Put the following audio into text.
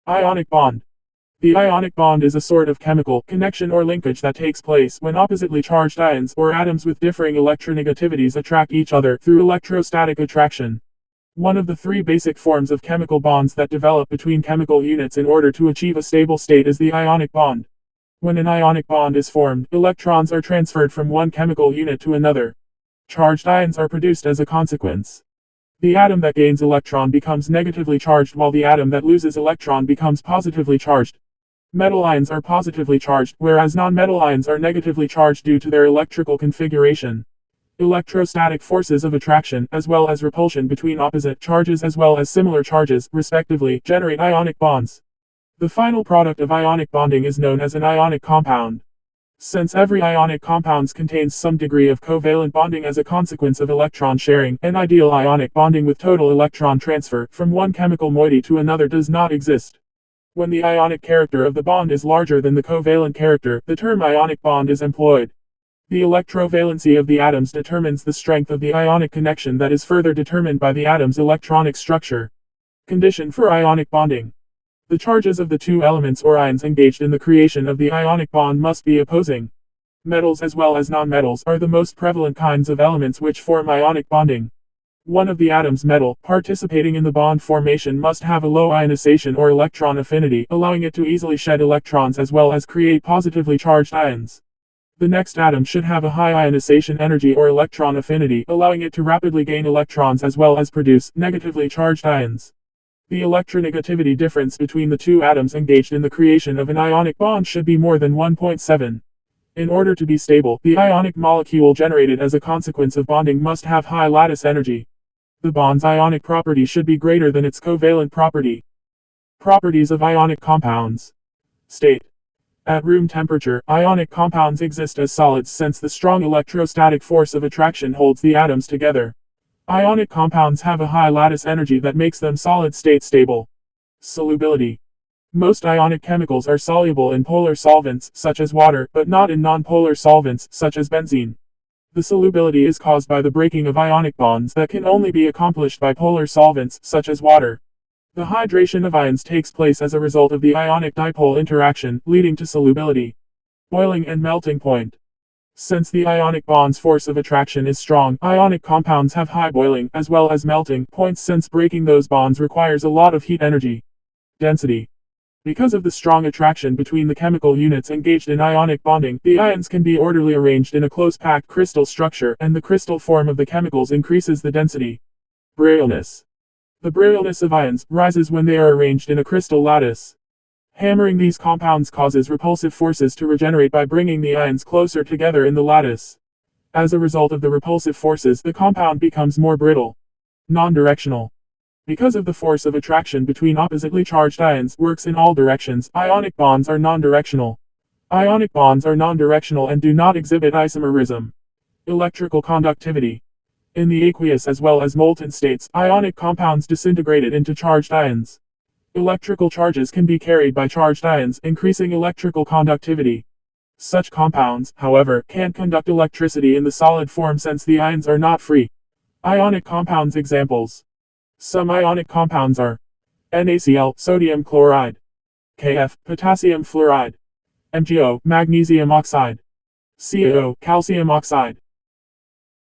Ionic bond. The ionic bond is a sort of chemical connection or linkage that takes place when oppositely charged ions or atoms with differing electronegativities attract each other through electrostatic attraction. One of the three basic forms of chemical bonds that develop between chemical units in order to achieve a stable state is the ionic bond. When an ionic bond is formed, electrons are transferred from one chemical unit to another. Charged ions are produced as a consequence. The atom that gains electron becomes negatively charged while the atom that loses electron becomes positively charged. Metal ions are positively charged, whereas non-metal ions are negatively charged due to their electrical configuration. Electrostatic forces of attraction, as well as repulsion between opposite charges as well as similar charges, respectively, generate ionic bonds. The final product of ionic bonding is known as an ionic compound. Since every ionic compound contains some degree of covalent bonding as a consequence of electron sharing, an ideal ionic bonding with total electron transfer from one chemical moiety to another does not exist. When the ionic character of the bond is larger than the covalent character, the term ionic bond is employed. The electrovalency of the atoms determines the strength of the ionic connection that is further determined by the atom's electronic structure. Condition for ionic bonding. The charges of the two elements or ions engaged in the creation of the ionic bond must be opposing. Metals as well as nonmetals are the most prevalent kinds of elements which form ionic bonding. One of the atoms metal participating in the bond formation must have a low ionization or electron affinity, allowing it to easily shed electrons as well as create positively charged ions. The next atom should have a high ionization energy or electron affinity, allowing it to rapidly gain electrons as well as produce negatively charged ions. The electronegativity difference between the two atoms engaged in the creation of an ionic bond should be more than 1.7. In order to be stable, the ionic molecule generated as a consequence of bonding must have high lattice energy. The bond's ionic property should be greater than its covalent property. Properties of ionic compounds. State. At room temperature, ionic compounds exist as solids since the strong electrostatic force of attraction holds the atoms together. Ionic compounds have a high lattice energy that makes them solid-state stable. Solubility. Most ionic chemicals are soluble in polar solvents, such as water, but not in nonpolar solvents, such as benzene. The solubility is caused by the breaking of ionic bonds that can only be accomplished by polar solvents, such as water. The hydration of ions takes place as a result of the ionic dipole interaction, leading to solubility. Boiling and melting point. Since the ionic bond's force of attraction is strong, ionic compounds have high boiling, as well as melting, points since breaking those bonds requires a lot of heat energy. Density. Because of the strong attraction between the chemical units engaged in ionic bonding, the ions can be orderly arranged in a close-packed crystal structure, and the crystal form of the chemicals increases the density. Brilliantness. The brilliantness of ions rises when they are arranged in a crystal lattice. Hammering these compounds causes repulsive forces to regenerate by bringing the ions closer together in the lattice. As a result of the repulsive forces, the compound becomes more brittle. Non-directional. Because of the force of attraction between oppositely charged ions works in all directions, ionic bonds are non-directional. Ionic bonds are non-directional and do not exhibit isomerism. Electrical conductivity. In the aqueous as well as molten states, ionic compounds disintegrated into charged ions. Electrical charges can be carried by charged ions, increasing electrical conductivity. Such compounds, however, can't conduct electricity in the solid form since the ions are not free. Ionic compounds examples. Some ionic compounds are NaCl, sodium chloride, Kf, potassium fluoride, MgO, magnesium oxide, CaO, calcium oxide.